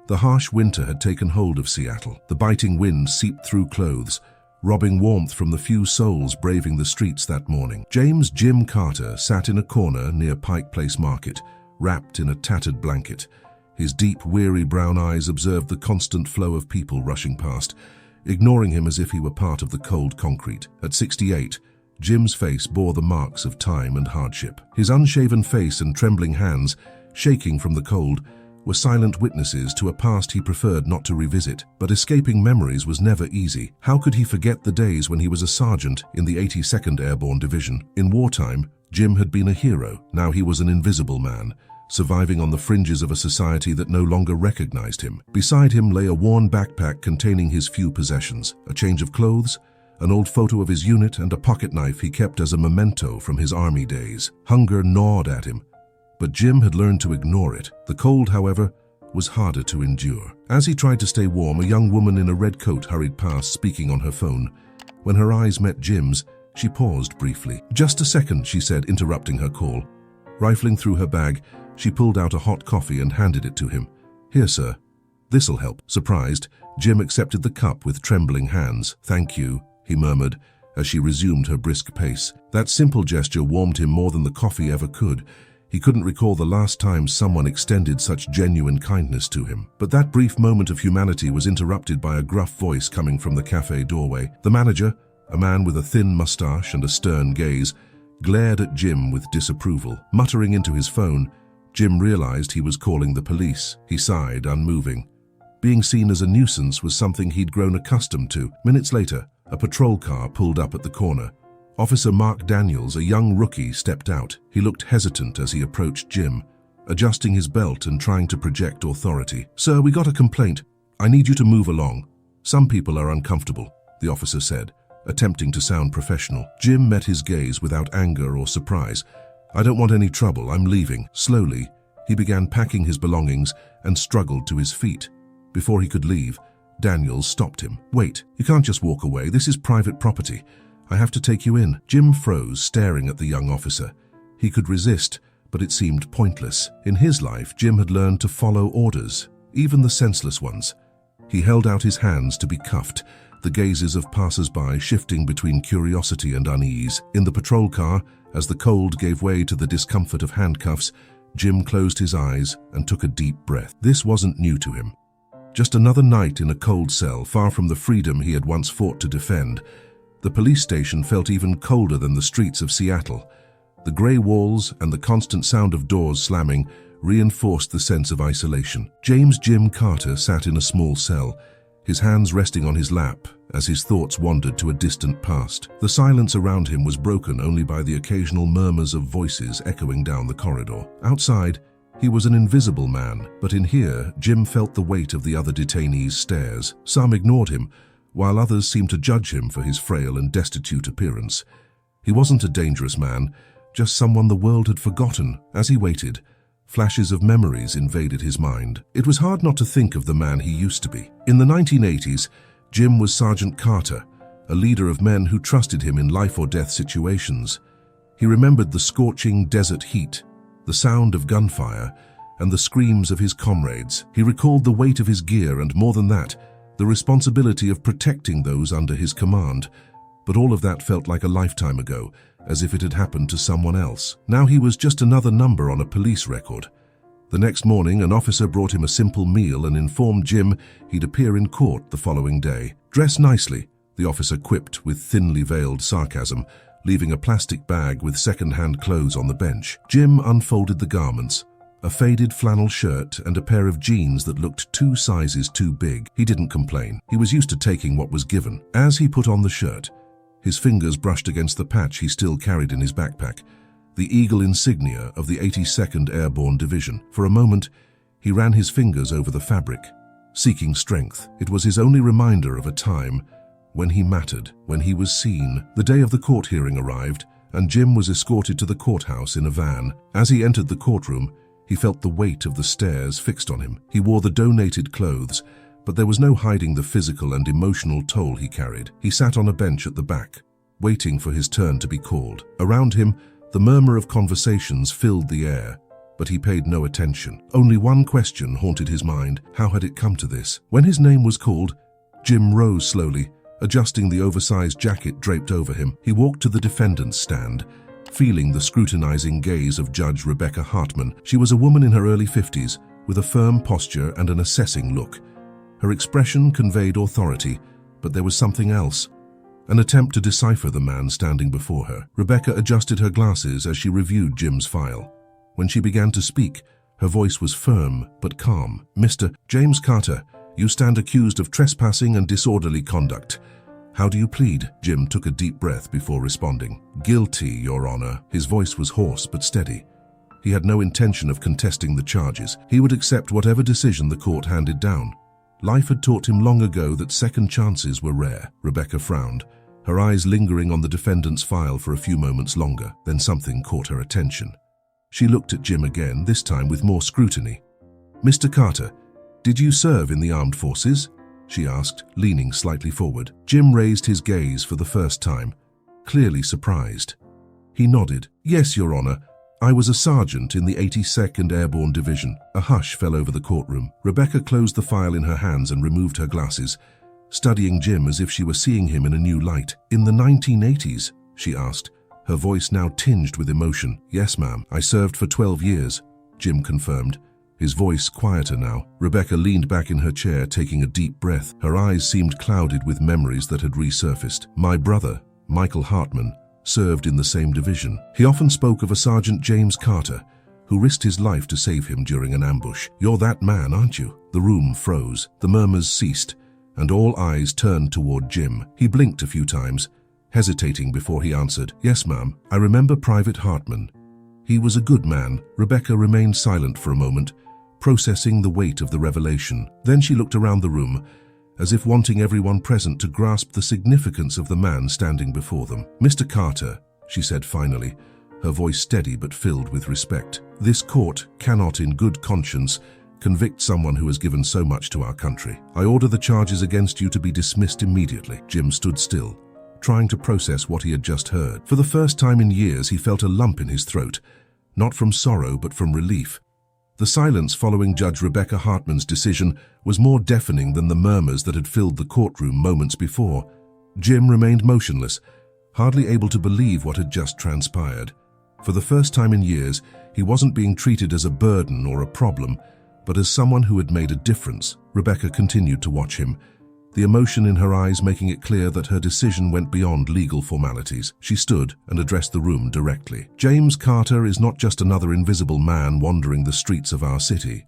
The harsh winter had taken hold of Seattle. The biting wind seeped through clothes, robbing warmth from the few souls braving the streets that morning. James "Jim" Carter sat in a corner near Pike Place Market, wrapped in a tattered blanket. His deep, weary brown eyes observed the constant flow of people rushing past, ignoring him as if he were part of the cold concrete. At 68, Jim's face bore the marks of time and hardship. His unshaven face and trembling hands, shaking from the cold, were silent witnesses to a past he preferred not to revisit. But escaping memories was never easy. How could he forget the days when he was a sergeant in the 82nd Airborne Division? In wartime, Jim had been a hero. Now he was an invisible man, surviving on the fringes of a society that no longer recognized him. Beside him lay a worn backpack containing his few possessions, a change of clothes, an old photo of his unit, and a pocket knife he kept as a memento from his army days. Hunger gnawed at him, but Jim had learned to ignore it. The cold, however, was harder to endure. As he tried to stay warm, a young woman in a red coat hurried past, speaking on her phone. When her eyes met Jim's, she paused briefly. "Just a second," she said, interrupting her call. Rifling through her bag, she pulled out a hot coffee and handed it to him. "Here, sir. This'll help." Surprised, Jim accepted the cup with trembling hands. "Thank you," he murmured as she resumed her brisk pace. That simple gesture warmed him more than the coffee ever could. He couldn't recall the last time someone extended such genuine kindness to him. But that brief moment of humanity was interrupted by a gruff voice coming from the cafe doorway. The manager, a man with a thin mustache and a stern gaze, glared at Jim with disapproval. Muttering into his phone, Jim realized he was calling the police. He sighed, unmoving. Being seen as a nuisance was something he'd grown accustomed to. Minutes later, a patrol car pulled up at the corner. Officer Mark Daniels, a young rookie, stepped out. He looked hesitant as he approached Jim, adjusting his belt and trying to project authority. "Sir, we got a complaint. I need you to move along. Some people are uncomfortable," the officer said, attempting to sound professional. Jim met his gaze without anger or surprise. "I don't want any trouble. I'm leaving." Slowly, he began packing his belongings and struggled to his feet. Before he could leave, Daniels stopped him. "Wait, you can't just walk away. This is private property. I have to take you in." Jim froze, staring at the young officer. He could resist, but it seemed pointless. In his life, Jim had learned to follow orders, even the senseless ones. He held out his hands to be cuffed, the gazes of passers-by shifting between curiosity and unease. In the patrol car, as the cold gave way to the discomfort of handcuffs, Jim closed his eyes and took a deep breath. This wasn't new to him. Just another night in a cold cell, far from the freedom he had once fought to defend. The police station felt even colder than the streets of Seattle. The gray walls and the constant sound of doors slamming reinforced the sense of isolation. James "Jim" Carter sat in a small cell, his hands resting on his lap as his thoughts wandered to a distant past. The silence around him was broken only by the occasional murmurs of voices echoing down the corridor. Outside, he was an invisible man, but in here, Jim felt the weight of the other detainees' stares. Some ignored him, while others seemed to judge him for his frail and destitute appearance. He wasn't a dangerous man, just someone the world had forgotten. As he waited, flashes of memories invaded his mind. It was hard not to think of the man he used to be. In the 1980s, Jim was Sergeant Carter, a leader of men who trusted him in life-or-death situations. He remembered the scorching desert heat, the sound of gunfire, and the screams of his comrades. He recalled the weight of his gear and, more than that, the responsibility of protecting those under his command. But all of that felt like a lifetime ago, as if it had happened to someone else. Now he was just another number on a police record. The next morning, an officer brought him a simple meal and informed Jim he'd appear in court the following day. "Dress nicely," the officer quipped with thinly veiled sarcasm, leaving a plastic bag with second-hand clothes on the bench. Jim unfolded the garments, a faded flannel shirt and a pair of jeans that looked 2 sizes too big. He didn't complain. He was used to taking what was given. As he put on the shirt, his fingers brushed against the patch he still carried in his backpack, the eagle insignia of the 82nd Airborne Division. For a moment, he ran his fingers over the fabric, seeking strength. It was his only reminder of a time when he mattered, when he was seen. The day of the court hearing arrived, and Jim was escorted to the courthouse in a van. As he entered the courtroom, he felt the weight of the stares fixed on him. He wore the donated clothes, but there was no hiding the physical and emotional toll he carried. He sat on a bench at the back, waiting for his turn to be called. Around him, the murmur of conversations filled the air. but he paid no attention. Only one question haunted his mind: how had it come to this? When his name was called, Jim rose slowly, adjusting the oversized jacket draped over him. He walked to the defendant's stand, feeling the scrutinizing gaze of Judge Rebecca Hartman. She was a woman in her early 50s, with a firm posture and an assessing look. Her expression conveyed authority, but there was something else. An attempt to decipher the man standing before her. Rebecca adjusted her glasses as she reviewed Jim's file. When she began to speak, her voice was firm but calm. "Mr. James Carter, you stand accused of trespassing and disorderly conduct. How do you plead?" Jim took a deep breath before responding. "Guilty, Your Honor." His voice was hoarse but steady. He had no intention of contesting the charges. He would accept whatever decision the court handed down. Life had taught him long ago that second chances were rare. Rebecca frowned, her eyes lingering on the defendant's file for a few moments longer. Then something caught her attention. She looked at Jim again, this time with more scrutiny. "Mr. Carter, did you serve in the armed forces?" she asked, leaning slightly forward. Jim raised his gaze for the first time, clearly surprised. He nodded. "Yes, Your Honor. I was a sergeant in the 82nd Airborne Division." A hush fell over the courtroom. Rebecca closed the file in her hands and removed her glasses, studying Jim as if she were seeing him in a new light. "In the 1980s?" she asked, her voice now tinged with emotion. "Yes, ma'am. I served for 12 years, Jim confirmed, his voice quieter now. Rebecca leaned back in her chair, taking a deep breath. Her eyes seemed clouded with memories that had resurfaced. "My brother, Michael Hartman, served in the same division. He often spoke of a Sergeant James Carter, who risked his life to save him during an ambush. You're that man, aren't you?" The room froze. The murmurs ceased, and all eyes turned toward Jim. He blinked a few times, hesitating before he answered. "Yes, ma'am. I remember Private Hartman. He was a good man." Rebecca remained silent for a moment, processing the weight of the revelation. Then she looked around the room, as if wanting everyone present to grasp the significance of the man standing before them. "Mr. Carter," she said finally, her voice steady but filled with respect, "this court cannot in good conscience convict someone who has given so much to our country. I order the charges against you to be dismissed immediately." Jim stood still, trying to process what he had just heard. For the first time in years, he felt a lump in his throat, not from sorrow but from relief. The silence following Judge Rebecca Hartman's decision was more deafening than the murmurs that had filled the courtroom moments before. Jim remained motionless, hardly able to believe what had just transpired. For the first time in years, he wasn't being treated as a burden or a problem, but as someone who had made a difference. Rebecca continued to watch him, the emotion in her eyes making it clear that her decision went beyond legal formalities. She stood and addressed the room directly. "James Carter is not just another invisible man wandering the streets of our city.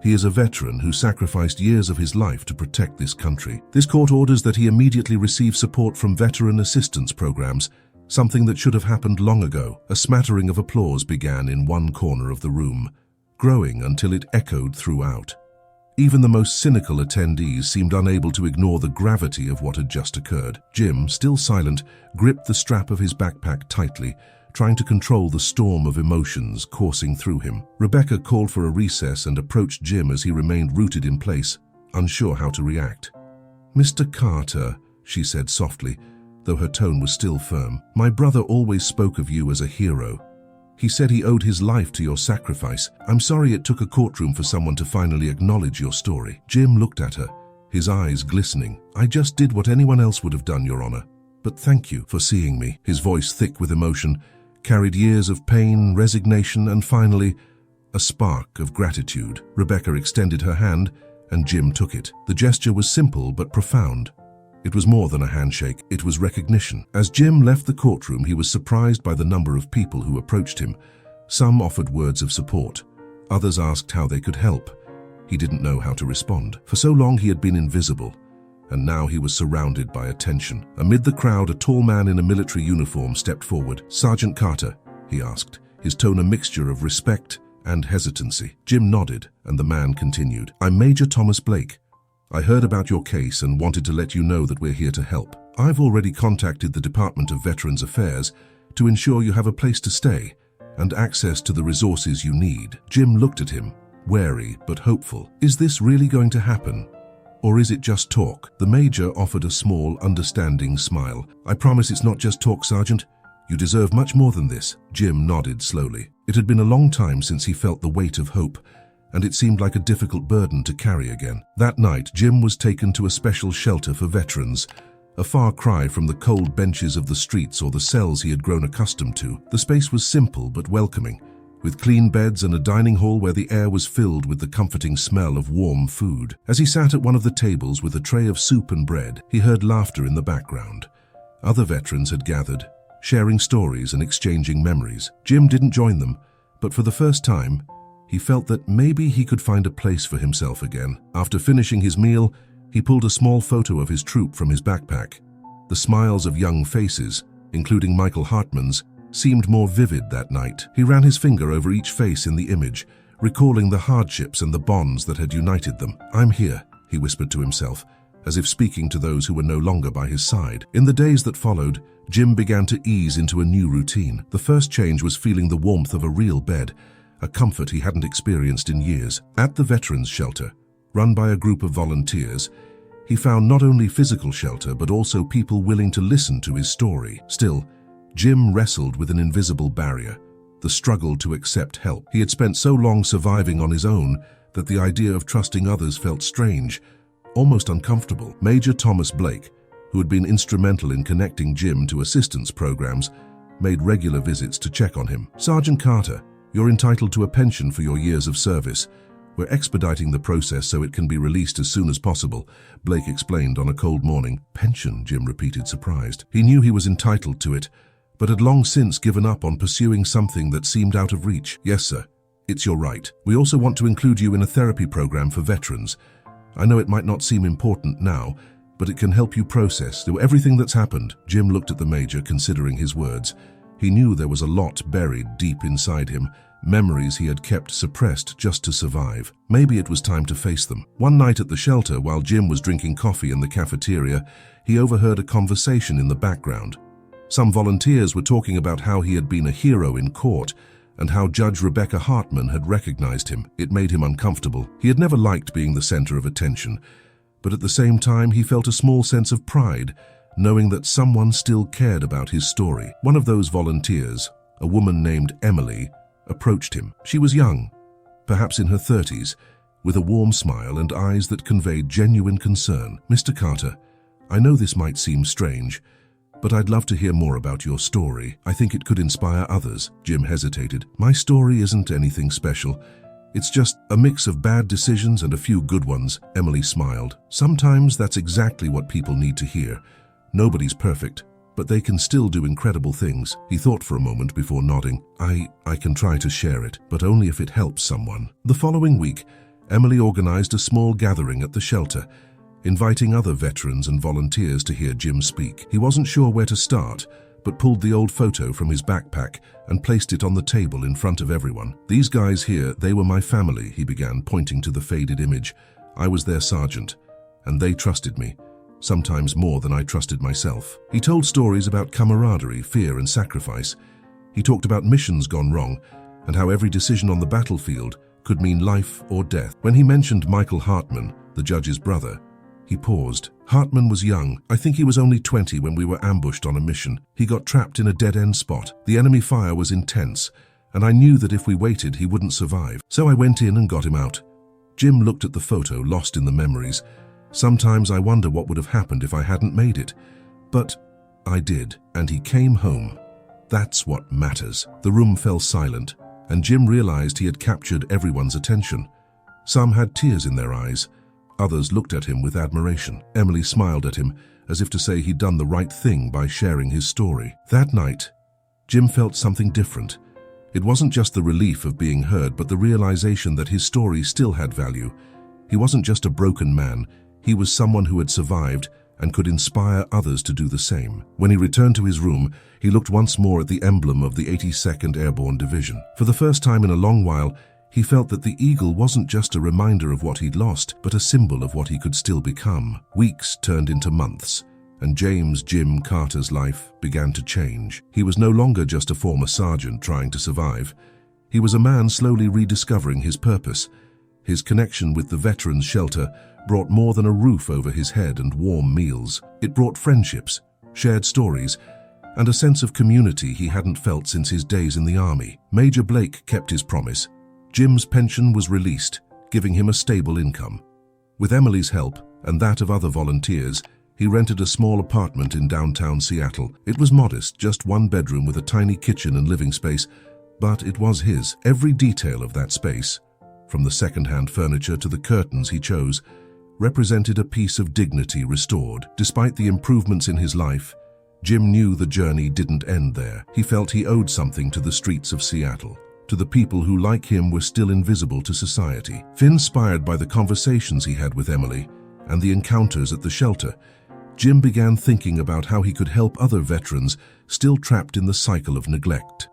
He is a veteran who sacrificed years of his life to protect this country. This court orders that he immediately receive support from veteran assistance programs, something that should have happened long ago." A smattering of applause began in one corner of the room, growing until it echoed throughout. Even the most cynical attendees seemed unable to ignore the gravity of what had just occurred. Jim, still silent, gripped the strap of his backpack tightly, trying to control the storm of emotions coursing through him. Rebecca called for a recess and approached Jim as he remained rooted in place, unsure how to react. "Mr. Carter," she said softly, though her tone was still firm, "my brother always spoke of you as a hero. He said he owed his life to your sacrifice. I'm sorry it took a courtroom for someone to finally acknowledge your story." Jim looked at her, his eyes glistening. "I just did what anyone else would have done, Your Honor. But thank you for seeing me." His voice, thick with emotion, carried years of pain, resignation, and finally, a spark of gratitude. Rebecca extended her hand, and Jim took it. The gesture was simple but profound. It was more than a handshake, it was recognition. As Jim left the courtroom, he was surprised by the number of people who approached him. Some offered words of support. Others asked how they could help. He didn't know how to respond. For so long he had been invisible, and now he was surrounded by attention. Amid the crowd, a tall man in a military uniform stepped forward. "Sergeant Carter," he asked, his tone a mixture of respect and hesitancy. Jim nodded, and the man continued. "I'm Major Thomas Blake. I heard about your case and wanted to let you know that we're here to help. I've already contacted the Department of Veterans Affairs to ensure you have a place to stay and access to the resources you need." Jim looked at him, wary but hopeful. "Is this really going to happen? Or is it just talk?" The Major offered a small, understanding smile. "I promise it's not just talk, Sergeant. You deserve much more than this." Jim nodded slowly. It had been a long time since he felt the weight of hope, and it seemed like a difficult burden to carry again. That night, Jim was taken to a special shelter for veterans, a far cry from the cold benches of the streets or the cells he had grown accustomed to. The space was simple but welcoming, with clean beds and a dining hall where the air was filled with the comforting smell of warm food. As he sat at one of the tables with a tray of soup and bread, he heard laughter in the background. Other veterans had gathered, sharing stories and exchanging memories. Jim didn't join them, but for the first time, he felt that maybe he could find a place for himself again. After finishing his meal, he pulled a small photo of his troop from his backpack. The smiles of young faces, including Michael Hartman's, seemed more vivid that night. He ran his finger over each face in the image, recalling the hardships and the bonds that had united them. "I'm here," he whispered to himself, as if speaking to those who were no longer by his side. In the days that followed, Jim began to ease into a new routine. The first change was feeling the warmth of a real bed, a comfort he hadn't experienced in years. At the veterans' shelter, run by a group of volunteers, he found not only physical shelter but also people willing to listen to his story. Still, Jim wrestled with an invisible barrier, the struggle to accept help. He had spent so long surviving on his own that the idea of trusting others felt strange, almost uncomfortable. Major Thomas Blake, who had been instrumental in connecting Jim to assistance programs, made regular visits to check on him. "Sergeant Carter, you're entitled to a pension for your years of service. We're expediting the process so it can be released as soon as possible," Blake explained on a cold morning. "Pension?" Jim repeated, surprised. He knew he was entitled to it, but had long since given up on pursuing something that seemed out of reach. "Yes, sir. It's your right. We also want to include you in a therapy program for veterans. I know it might not seem important now, but it can help you process through everything that's happened." Jim looked at the major, considering his words. He knew there was a lot buried deep inside him, memories he had kept suppressed just to survive. Maybe it was time to face them. One night at the shelter, while Jim was drinking coffee in the cafeteria, he overheard a conversation in the background. Some volunteers were talking about how he had been a hero in court and how Judge Rebecca Hartman had recognized him. It made him uncomfortable. He had never liked being the center of attention, but at the same time he felt a small sense of pride, knowing that someone still cared about his story. One of those volunteers, a woman named Emily, approached him. She was young, perhaps in her 30s, with a warm smile and eyes that conveyed genuine concern. "Mr. Carter, I know this might seem strange, but I'd love to hear more about your story. I think it could inspire others." Jim hesitated. "My story isn't anything special. It's just a mix of bad decisions and a few good ones." Emily smiled. "Sometimes that's exactly what people need to hear. Nobody's perfect, but they can still do incredible things." He thought for a moment before nodding. I can try to share it, but only if it helps someone." The following week, Emily organized a small gathering at the shelter, inviting other veterans and volunteers to hear Jim speak. He wasn't sure where to start, but pulled the old photo from his backpack and placed it on the table in front of everyone. "These guys here, they were my family," he began, pointing to the faded image. "I was their sergeant, and they trusted me, sometimes more than I trusted myself." He told stories about camaraderie, fear, and sacrifice. He talked about missions gone wrong, and how every decision on the battlefield could mean life or death. When he mentioned Michael Hartman, the judge's brother, he paused. "Hartman was young. I think he was only 20 when we were ambushed on a mission. He got trapped in a dead-end spot. The enemy fire was intense, and I knew that if we waited, he wouldn't survive. So I went in and got him out." Jim looked at the photo, lost in the memories. "Sometimes I wonder what would have happened if I hadn't made it. But I did, and he came home. That's what matters." The room fell silent, and Jim realized he had captured everyone's attention. Some had tears in their eyes. Others looked at him with admiration. Emily smiled at him, as if to say he'd done the right thing by sharing his story. That night, Jim felt something different. It wasn't just the relief of being heard, but the realization that his story still had value. He wasn't just a broken man. He was someone who had survived and could inspire others to do the same. When he returned to his room, he looked once more at the emblem of the 82nd Airborne Division. For the first time in a long while, he felt that the eagle wasn't just a reminder of what he'd lost, but a symbol of what he could still become. Weeks turned into months, and Jim Carter's life began to change. He was no longer just a former sergeant trying to survive. He was a man slowly rediscovering his purpose. His connection with the veterans' shelter brought more than a roof over his head and warm meals. It brought friendships, shared stories, and a sense of community he hadn't felt since his days in the army. Major Blake kept his promise. Jim's pension was released, giving him a stable income. With Emily's help, and that of other volunteers, he rented a small apartment in downtown Seattle. It was modest, just one bedroom with a tiny kitchen and living space, but it was his. Every detail of that space, from the second-hand furniture to the curtains he chose, represented a piece of dignity restored. Despite the improvements in his life, Jim knew the journey didn't end there. He felt he owed something to the streets of Seattle, to the people who, like him, were still invisible to society. Inspired by the conversations he had with Emily and the encounters at the shelter, Jim began thinking about how he could help other veterans still trapped in the cycle of neglect.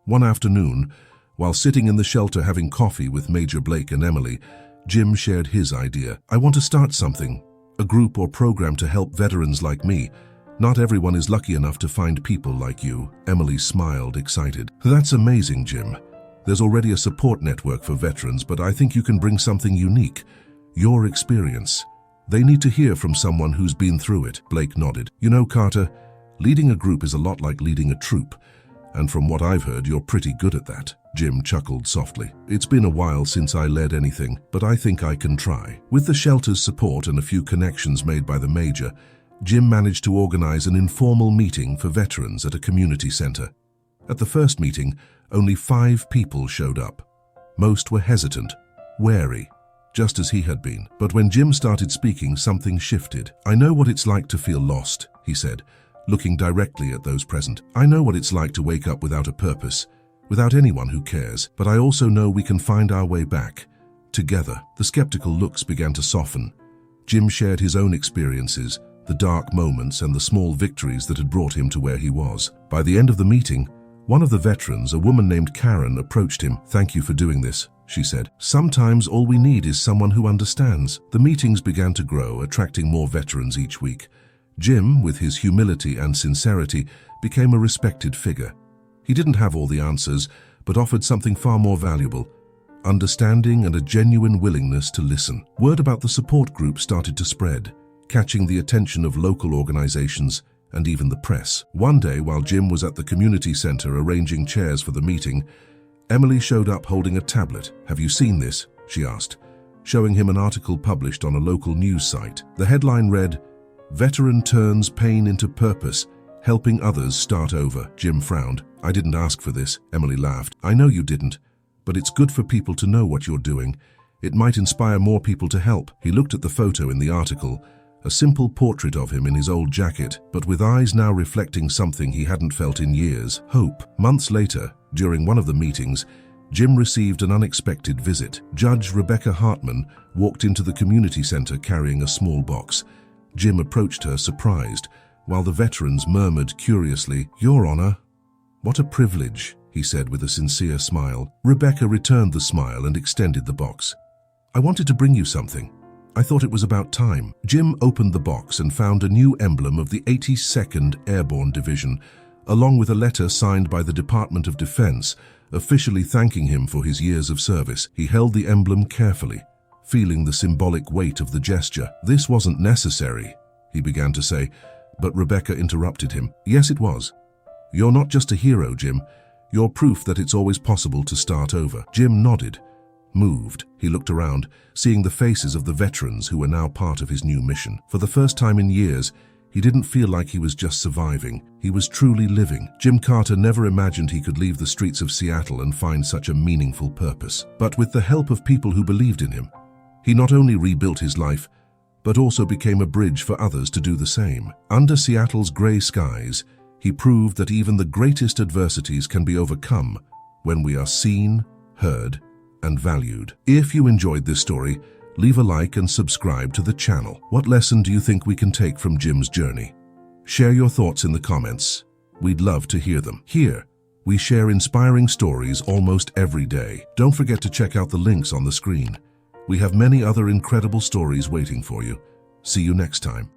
One afternoon, while sitting in the shelter having coffee with Major Blake and Emily, Jim shared his idea. "I want to start something, a group or program to help veterans like me. Not everyone is lucky enough to find people like you." Emily smiled, excited. "That's amazing, Jim. There's already a support network for veterans, but I think you can bring something unique. Your experience. They need to hear from someone who's been through it." Blake nodded. "You know, Carter, leading a group is a lot like leading a troop. And from what I've heard, you're pretty good at that." Jim chuckled softly. "It's been a while since I led anything, but I think I can try." With the shelter's support and a few connections made by the Major, Jim managed to organize an informal meeting for veterans at a community center. At the first meeting, only 5 people showed up. Most were hesitant, wary, just as he had been. But when Jim started speaking, something shifted. "I know what it's like to feel lost," he said, looking directly at those present. "I know what it's like to wake up without a purpose, without anyone who cares, but I also know we can find our way back, together." The skeptical looks began to soften. Jim shared his own experiences, the dark moments and the small victories that had brought him to where he was. By the end of the meeting, one of the veterans, a woman named Karen, approached him. "Thank you for doing this," she said. "Sometimes all we need is someone who understands." The meetings began to grow, attracting more veterans each week. Jim, with his humility and sincerity, became a respected figure. He didn't have all the answers, but offered something far more valuable: understanding and a genuine willingness to listen. Word about the support group started to spread, catching the attention of local organizations and even the press. One day, while Jim was at the community center arranging chairs for the meeting, Emily showed up holding a tablet. "Have you seen this?" she asked, showing him an article published on a local news site. The headline read, "Veteran turns pain into purpose, helping others start over." Jim frowned. "I didn't ask for this," Emily laughed. "I know you didn't, but it's good for people to know what you're doing. It might inspire more people to help." He looked at the photo in the article, a simple portrait of him in his old jacket, but with eyes now reflecting something he hadn't felt in years: hope. Months later, during one of the meetings, Jim received an unexpected visit. Judge Rebecca Hartman walked into the community center carrying a small box. Jim approached her, surprised, while the veterans murmured curiously, "Your Honor." "What a privilege," he said with a sincere smile. Rebecca returned the smile and extended the box. "I wanted to bring you something. I thought it was about time." Jim opened the box and found a new emblem of the 82nd Airborne Division, along with a letter signed by the Department of Defense, officially thanking him for his years of service. He held the emblem carefully, feeling the symbolic weight of the gesture. "This wasn't necessary," he began to say, but Rebecca interrupted him. "Yes, it was. You're not just a hero, Jim. You're proof that it's always possible to start over." Jim nodded, moved. He looked around, seeing the faces of the veterans who were now part of his new mission. For the first time in years, he didn't feel like he was just surviving. He was truly living. Jim Carter never imagined he could leave the streets of Seattle and find such a meaningful purpose. But with the help of people who believed in him, he not only rebuilt his life, but also became a bridge for others to do the same. Under Seattle's gray skies, he proved that even the greatest adversities can be overcome when we are seen, heard, and valued. If you enjoyed this story, leave a like and subscribe to the channel. What lesson do you think we can take from Jim's journey? Share your thoughts in the comments. We'd love to hear them. Here, we share inspiring stories almost every day. Don't forget to check out the links on the screen. We have many other incredible stories waiting for you. See you next time.